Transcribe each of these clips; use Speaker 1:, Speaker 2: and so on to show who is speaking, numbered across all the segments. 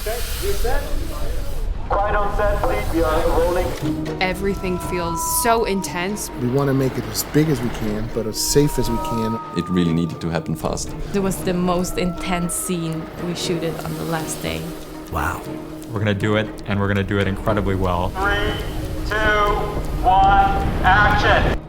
Speaker 1: Okay, you're set? Quiet on set, please. We are rolling.
Speaker 2: Everything feels so intense.
Speaker 3: We want to make it as big as we can, but as safe as we can.
Speaker 4: It really needed to happen fast.
Speaker 5: It was the most intense scene we shooted on the last day.
Speaker 6: Wow.
Speaker 7: We're gonna do it, and we're gonna do it incredibly well.
Speaker 1: 3, 2, 1, action!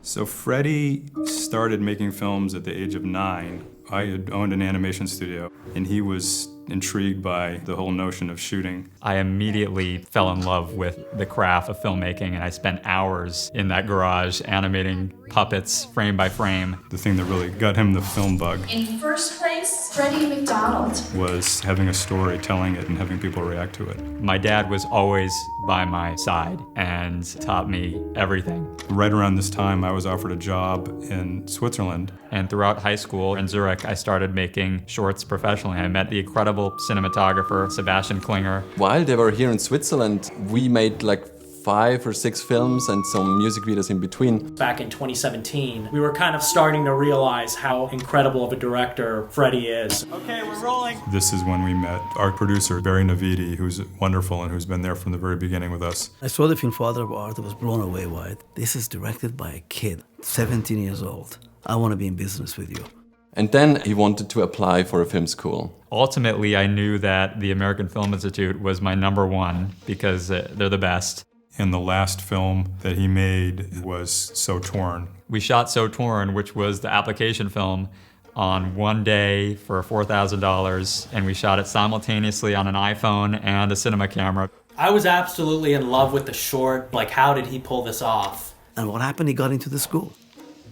Speaker 8: So Freddy started making films at the age of 9. I had owned an animation studio, and he was intrigued by the whole notion of shooting.
Speaker 7: I immediately fell in love with the craft of filmmaking, and I spent hours in that garage animating puppets frame by frame.
Speaker 8: The thing that really got him the film bug
Speaker 9: In first place, Freddy MacDonald.
Speaker 8: was having a story, telling it, and having people react to it.
Speaker 7: My dad was always by my side and taught me everything.
Speaker 8: Right around this time, I was offered a job in Switzerland.
Speaker 7: And throughout high school in Zurich, I started making shorts professionally. I met the incredible cinematographer, Sebastian Klinger.
Speaker 4: While they were here in Switzerland, we made like 5 or 6 films and some music videos in between.
Speaker 10: Back in 2017, we were kind of starting to realize how incredible of a director Freddy is.
Speaker 1: Okay, we're rolling.
Speaker 8: This is when we met our producer, Barry Navidi, who's wonderful and who's been there from the very beginning with us.
Speaker 6: I saw the film Father of Art. I was blown away by it. This is directed by a kid, 17 years old. I want to be in business with you.
Speaker 4: And then he wanted to apply for a film school.
Speaker 7: Ultimately, I knew that the American Film Institute was my #1 because they're the best.
Speaker 8: And the last film that he made was So Torn.
Speaker 7: We shot So Torn, which was the application film, on one day for $4,000, and we shot it simultaneously on an iPhone and a cinema camera.
Speaker 10: I was absolutely in love with the short. Like, how did he pull this off?
Speaker 6: And what happened? He got into the school.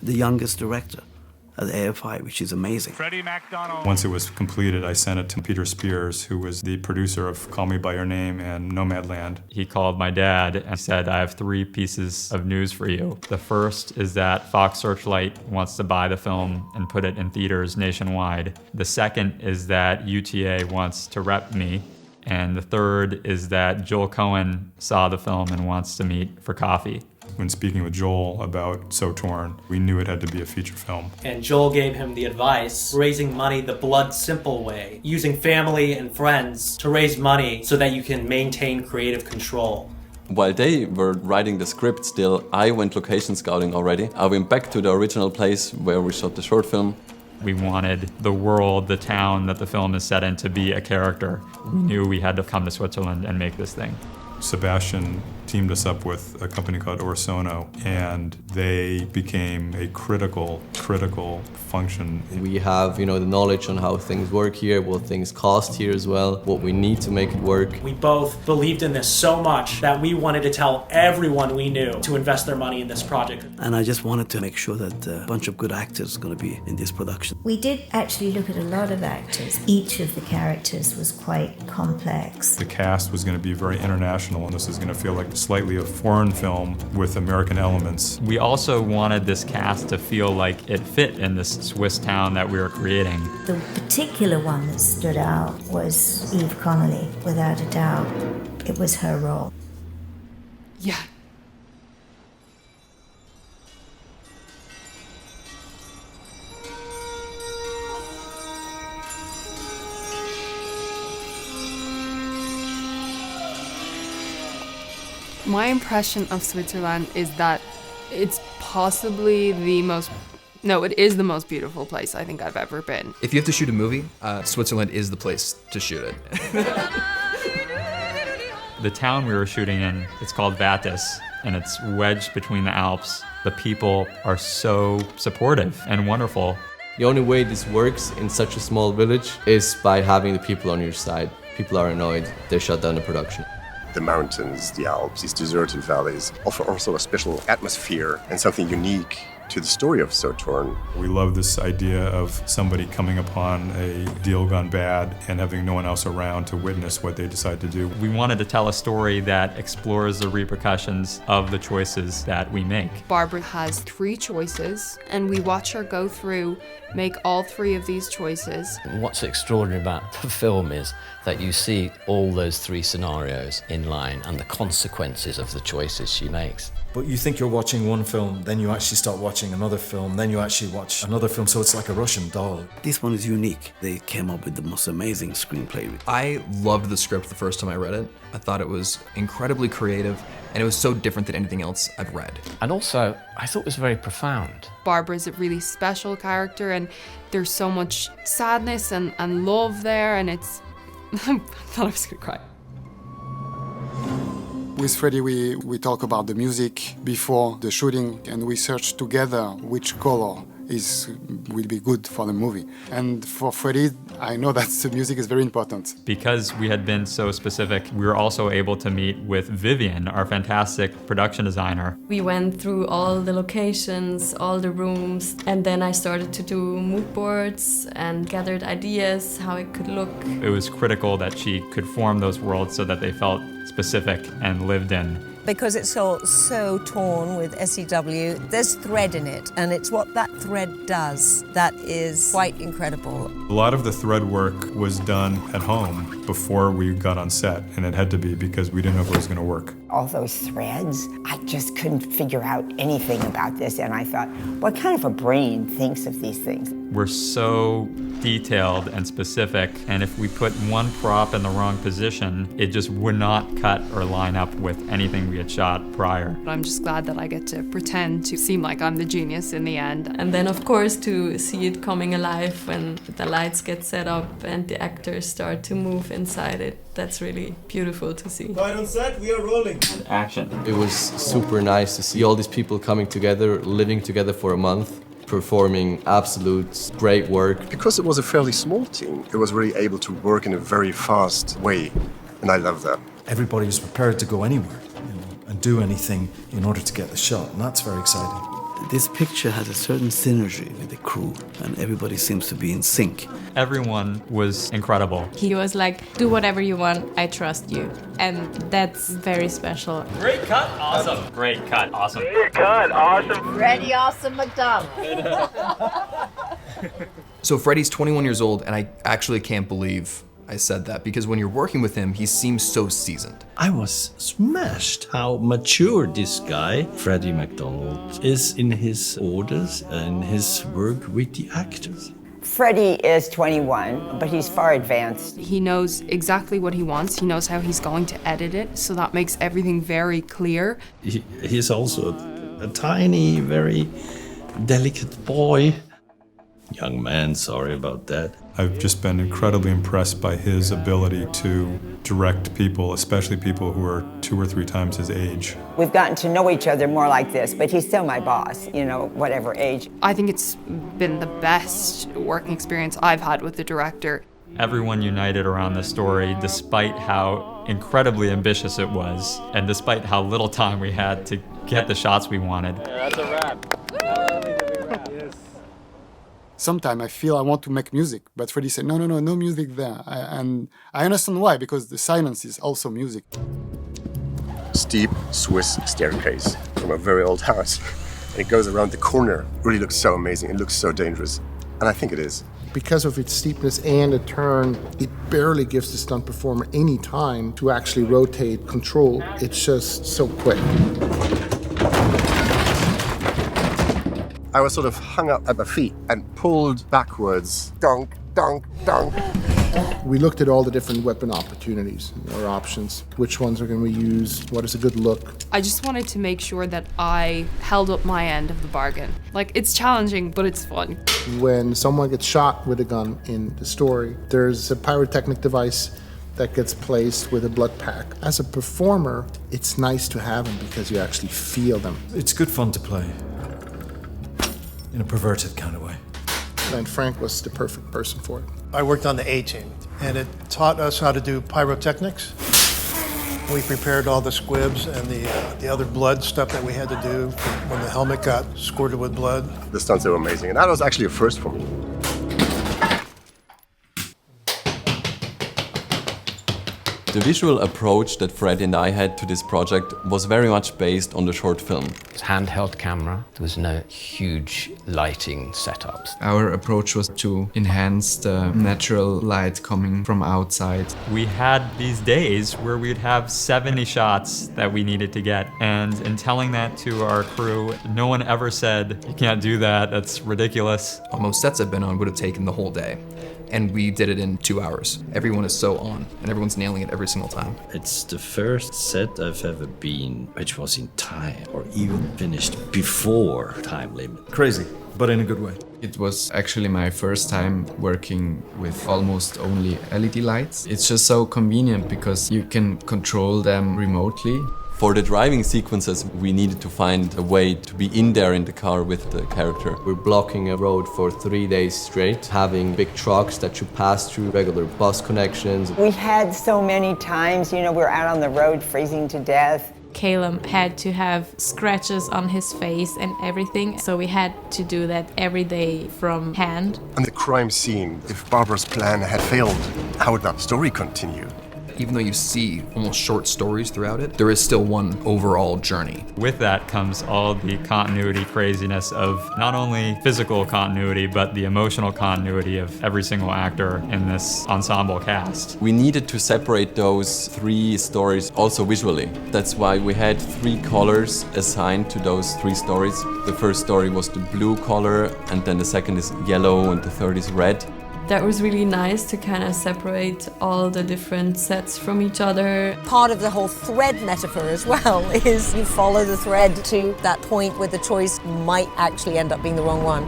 Speaker 6: The youngest director at AFI, which is amazing.
Speaker 1: Freddy MacDonald.
Speaker 8: Once it was completed, I sent it to Peter Spears, who was the producer of Call Me By Your Name and Nomadland.
Speaker 7: He called my dad and said, I have 3 pieces of news for you. The first is that Fox Searchlight wants to buy the film and put it in theaters nationwide. The second is that UTA wants to rep me. And the third is that Joel Cohen saw the film and wants to meet for coffee.
Speaker 8: When speaking with Joel about So Torn, we knew it had to be a feature film.
Speaker 10: And Joel gave him the advice, raising money the blood simple way, using family and friends to raise money so that you can maintain creative control.
Speaker 4: While they were writing the script still, I went location scouting already. I went back to the original place where we shot the short film.
Speaker 7: We wanted the world, the town that the film is set in to be a character. We knew we had to come to Switzerland and make this thing.
Speaker 8: Sebastian teamed us up with a company called Orsono, and they became a critical function.
Speaker 11: We have, the knowledge on how things work here, what things cost here as well, what we need to make it work.
Speaker 10: We both believed in this so much that we wanted to tell everyone we knew to invest their money in this project.
Speaker 6: And I just wanted to make sure that a bunch of good actors are going to be in this production.
Speaker 9: We did actually look at a lot of actors. Each of the characters was quite complex.
Speaker 8: The cast was going to be very international, and this is going to feel like slightly a foreign film with American elements.
Speaker 7: We also wanted this cast to feel like it fit in this Swiss town that we were creating.
Speaker 9: The particular one that stood out was Eve Connolly, without a doubt. It was her role.
Speaker 2: Yeah. My impression of Switzerland is that it's possibly it is the most beautiful place I think I've ever been.
Speaker 12: If you have to shoot a movie, Switzerland is the place to shoot it.
Speaker 7: The town we were shooting in, it's called Vattis, and it's wedged between the Alps. The people are so supportive and wonderful.
Speaker 11: The only way this works in such a small village is by having the people on your side. People are annoyed, they shut down the production.
Speaker 13: The mountains, the Alps, these deserted valleys offer also a special atmosphere and something unique to the story of So Torn.
Speaker 8: We love this idea of somebody coming upon a deal gone bad and having no one else around to witness what they decide to do.
Speaker 7: We wanted to tell a story that explores the repercussions of the choices that we make.
Speaker 2: Barbara has 3 choices, and we watch her go through, make all 3 of these choices.
Speaker 14: What's extraordinary about the film is that you see all those 3 scenarios in line and the consequences of the choices she makes.
Speaker 15: But you think you're watching one film, then you actually start watching another film, then you actually watch another film, so it's like a Russian doll.
Speaker 6: This one is unique. They came up with the most amazing screenplay.
Speaker 12: I loved the script the first time I read it. I thought it was incredibly creative, and it was so different than anything else I've read.
Speaker 14: And also, I thought it was very profound.
Speaker 2: Barbara's a really special character, and there's so much sadness and love there, and it's... I thought I was gonna cry.
Speaker 16: With Freddy, we talk about the music before the shooting, and we search together which color will be good for the movie. And for Freddy, I know that the music is very important.
Speaker 7: Because we had been so specific, we were also able to meet with Vivian, our fantastic production designer.
Speaker 17: We went through all the locations, all the rooms, and then I started to do mood boards and gathered ideas how it could look.
Speaker 7: It was critical that she could form those worlds so that they felt specific and lived in.
Speaker 18: Because it's all so torn with SEW, there's thread in it, and it's what that thread does that is quite incredible.
Speaker 8: A lot of the thread work was done at home before we got on set, and it had to be because we didn't know if it was going to work.
Speaker 19: All those threads, I just couldn't figure out anything about this, and I thought, what kind of a brain thinks of these things?
Speaker 7: We're so detailed and specific, and if we put one prop in the wrong position, it just would not cut or line up with anything we had shot prior.
Speaker 2: I'm just glad that I get to pretend to seem like I'm the genius in the end.
Speaker 17: And then of course to see it coming alive when the lights get set up and the actors start to move inside it. That's really beautiful to see.
Speaker 20: Right on set, we are rolling.
Speaker 7: Action.
Speaker 11: It was super nice to see all these people coming together, living together for a month, performing absolute great work.
Speaker 13: Because it was a fairly small team, it was really able to work in a very fast way, and I love that.
Speaker 15: Everybody was prepared to go anywhere, and do anything in order to get the shot, and that's very exciting.
Speaker 6: This picture has a certain synergy with the crew, and everybody seems to be in sync.
Speaker 7: Everyone was incredible.
Speaker 5: He was like, do whatever you want, I trust you. And that's very special.
Speaker 7: Great cut, awesome. Great cut, awesome.
Speaker 1: Great cut, awesome.
Speaker 18: Freddy Awesome MacDonald.
Speaker 12: So Freddy's 21 years old, and I actually can't believe I said that, because when you're working with him, he seems so seasoned.
Speaker 21: I was smashed how mature this guy, Freddy MacDonald, is in his orders and his work with the actors.
Speaker 19: Freddy is 21, but he's far advanced.
Speaker 2: He knows exactly what he wants. He knows how he's going to edit it, so that makes everything very clear.
Speaker 21: He's also a tiny, very delicate boy. Young man, sorry about that.
Speaker 8: I've just been incredibly impressed by his ability to direct people, especially people who are 2 or 3 times his age.
Speaker 19: We've gotten to know each other more like this, but he's still my boss, you know, whatever age.
Speaker 2: I think it's been the best working experience I've had with the director.
Speaker 7: Everyone united around the story, despite how incredibly ambitious it was, and despite how little time we had to get the shots we wanted.
Speaker 1: Yeah, that's a wrap.
Speaker 16: Sometimes I feel I want to make music, but Freddy said, no music there. And I understand why, because the silence is also music.
Speaker 13: Steep Swiss staircase from a very old house. And it goes around the corner. It really looks so amazing. It looks so dangerous. And I think it is.
Speaker 3: Because of its steepness and a turn, it barely gives the stunt performer any time to actually rotate, control. It's just so quick.
Speaker 13: I was sort of hung up at my feet and pulled backwards. Dunk, dunk, dunk.
Speaker 3: We looked at all the different weapon opportunities or options. Which ones are going to be used? What is a good look?
Speaker 2: I just wanted to make sure that I held up my end of the bargain. Like, it's challenging, but it's fun.
Speaker 3: When someone gets shot with a gun in the story, there's a pyrotechnic device that gets placed with a blood pack. As a performer, it's nice to have them because you actually feel them.
Speaker 15: It's good fun to play. In a perverted kind of way.
Speaker 3: And Frank was the perfect person for it.
Speaker 20: I worked on the A-Team, and it taught us how to do pyrotechnics. We prepared all the squibs and the other blood stuff that we had to do when the helmet got squirted with blood.
Speaker 13: The stunts were amazing, and that was actually a first for me.
Speaker 11: The visual approach that Fred and I had to this project was very much based on the short film.
Speaker 14: It's handheld camera. There was no huge lighting setups.
Speaker 12: Our approach was to enhance the natural light coming from outside.
Speaker 7: We had these days where we'd have 70 shots that we needed to get, and in telling that to our crew, no one ever said, "You can't do that, that's ridiculous."
Speaker 12: Most sets I've been on would have taken the whole day. And we did it in 2 hours. Everyone is so on, and everyone's nailing it every single time.
Speaker 21: It's the first set I've ever been which was in time or even finished before time limit.
Speaker 15: Crazy, but in a good way.
Speaker 12: It was actually my first time working with almost only LED lights. It's just so convenient because you can control them remotely.
Speaker 11: For the driving sequences, we needed to find a way to be in there in the car with the character. We're blocking a road for 3 days straight, having big trucks that should pass through regular bus connections.
Speaker 19: We had so many times, we were out on the road freezing to death.
Speaker 5: Calum had to have scratches on his face and everything, so we had to do that every day from hand.
Speaker 13: And the crime scene, if Barbara's plan had failed, how would that story continue?
Speaker 12: Even though you see almost short stories throughout it, there is still one overall journey.
Speaker 7: With that comes all the continuity craziness of not only physical continuity, but the emotional continuity of every single actor in this ensemble cast.
Speaker 11: We needed to separate those 3 stories also visually. That's why we had 3 colors assigned to those 3 stories. The first story was the blue color, and then the second is yellow, and the third is red.
Speaker 17: That was really nice to kind of separate all the different sets from each other.
Speaker 18: Part of the whole thread metaphor as well is you follow the thread to that point where the choice might actually end up being the wrong one.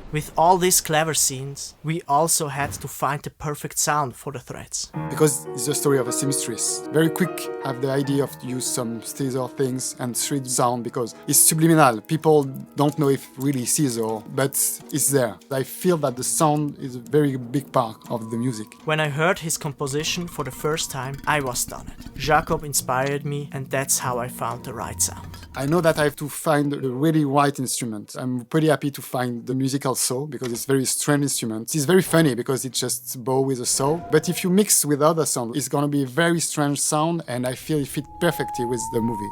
Speaker 4: With all these clever scenes, we also had to find the perfect sound for the threads.
Speaker 16: Because it's the story of a seamstress. Very quick, I have the idea of use some scissor things and thread sound because it's subliminal. People don't know if really scissor, but it's there. I feel that the sound is a very big part of the music.
Speaker 4: When I heard his composition for the first time, I was stunned. Jacob inspired me, and that's how I found the right sound.
Speaker 16: I know that I have to find the really right instrument. I'm pretty happy to find the musical saw because it's a very strange instrument. It's very funny because it's just bow with a saw. But if you mix with other sound, it's gonna be a very strange sound, and I feel it fit perfectly with the movie.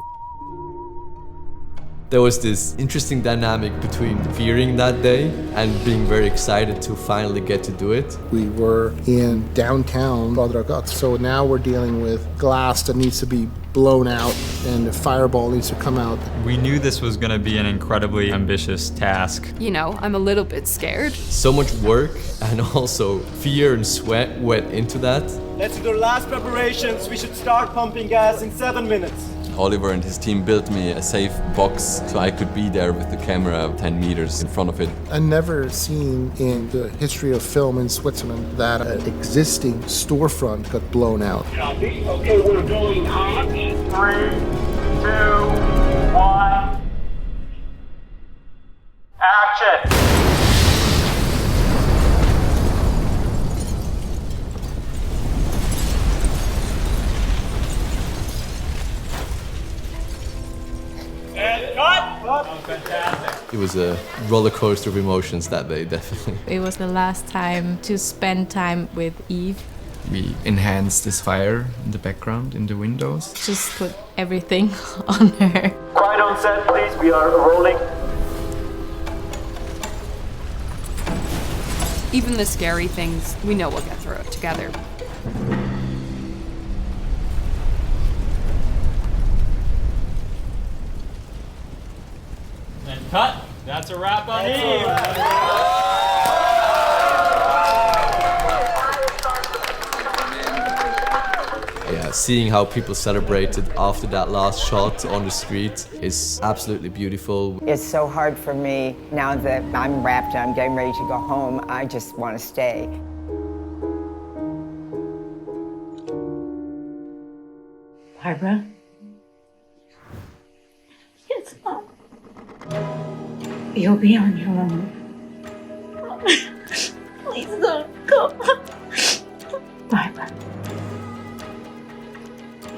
Speaker 11: There was this interesting dynamic between fearing that day and being very excited to finally get to do it.
Speaker 3: We were in downtown Badragat, so now we're dealing with glass that needs to be blown out and the fireball needs to come out.
Speaker 7: We knew this was going to be an incredibly ambitious task.
Speaker 2: I'm a little bit scared.
Speaker 11: So much work and also fear and sweat went into that.
Speaker 1: Let's do the last preparations. We should start pumping gas in 7 minutes.
Speaker 11: Oliver and his team built me a safe box so I could be there with the camera 10 meters in front of it.
Speaker 3: I've never seen in the history of film in Switzerland that an existing storefront got blown out.
Speaker 1: Okay, we're going hot. 3, 2, 1. Action! And cut! Oh, fantastic.
Speaker 11: It was a roller coaster of emotions that day, definitely.
Speaker 5: It was the last time to spend time with Eve.
Speaker 12: We enhanced this fire in the background, in the windows.
Speaker 5: Just put everything on her.
Speaker 1: Quiet on set, please. We are rolling.
Speaker 2: Even the scary things, we know we'll get through it together.
Speaker 7: And cut. That's a wrap on Eve.
Speaker 11: Yeah, seeing how people celebrated after that last shot on the street is absolutely beautiful.
Speaker 19: It's so hard for me now that I'm wrapped and I'm getting ready to go home. I just want to stay.
Speaker 9: Barbara? Yes, Mom. You'll be on your own. Please don't go. Barbara.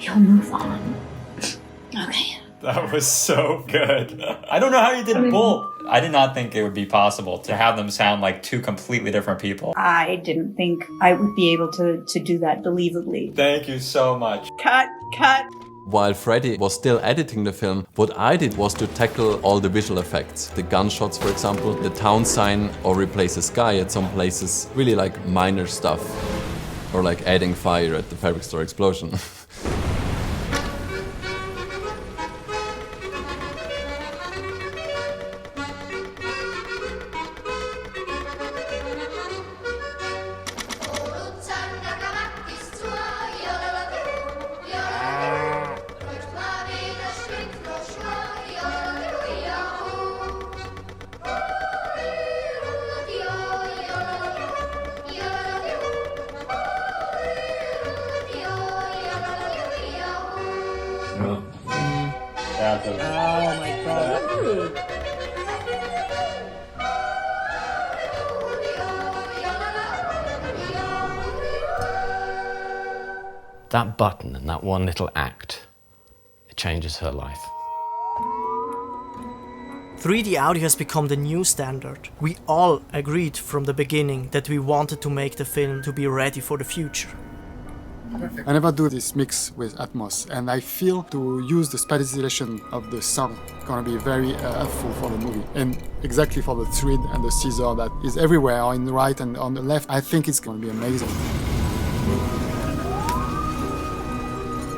Speaker 9: You'll move on. Okay.
Speaker 7: That was so good. I don't know how you did both. I did not think it would be possible to have them sound like two completely different people.
Speaker 10: I didn't think I would be able to do that believably.
Speaker 7: Thank you so much.
Speaker 10: Cut!
Speaker 11: While Freddy was still editing the film, what I did was to tackle all the visual effects. The gunshots, for example, the town sign, or replace the sky at some places. Really like minor stuff. Or like adding fire at the fabric store explosion.
Speaker 10: Oh my god.
Speaker 14: That button and that one little act, it changes her life.
Speaker 4: 3D audio has become the new standard. We all agreed from the beginning that we wanted to make the film to be ready for the future.
Speaker 16: I never do this mix with Atmos, and I feel to use the spatialization of the sound gonna be very helpful for the movie. And exactly for the thread and the scissor that is everywhere, on the right and on the left, I think it's gonna be amazing.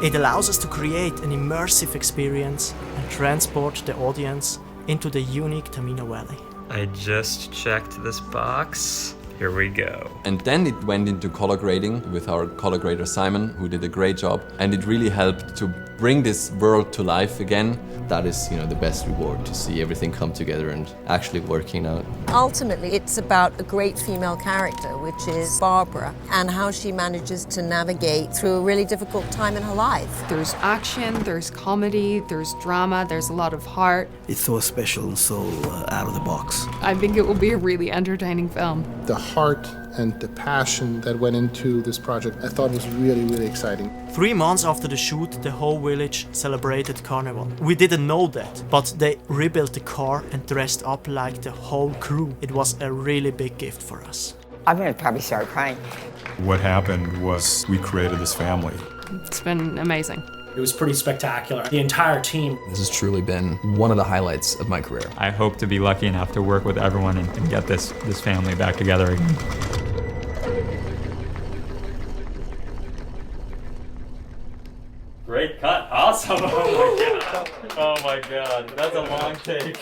Speaker 4: It allows us to create an immersive experience and transport the audience into the unique Tamina Valley.
Speaker 7: I just checked this box. Here we go.
Speaker 11: And then it went into color grading with our color grader Simon, who did a great job. And it really helped to bring this world to life again.
Speaker 22: That is, the best reward, to see everything come together and actually working out.
Speaker 18: Ultimately, it's about a great female character, which is Barbara, and how she manages to navigate through a really difficult time in her life.
Speaker 2: There's action, there's comedy, there's drama, there's a lot of heart.
Speaker 6: It's so special and so out of the box.
Speaker 2: I think it will be a really entertaining film.
Speaker 3: The heart and the passion that went into this project, I thought was really, really exciting.
Speaker 4: 3 months after the shoot, the whole village celebrated Carnival. We didn't know that, but they rebuilt the car and dressed up like the whole crew. It was a really big gift for us.
Speaker 19: I'm gonna probably start crying.
Speaker 8: What happened was we created this family.
Speaker 2: It's been amazing.
Speaker 23: It was pretty spectacular. The entire team.
Speaker 12: This has truly been one of the highlights of my career.
Speaker 7: I hope to be lucky enough to work with everyone and get this family back together again. Great cut. Awesome. Oh my god. Oh my god. That's a long take.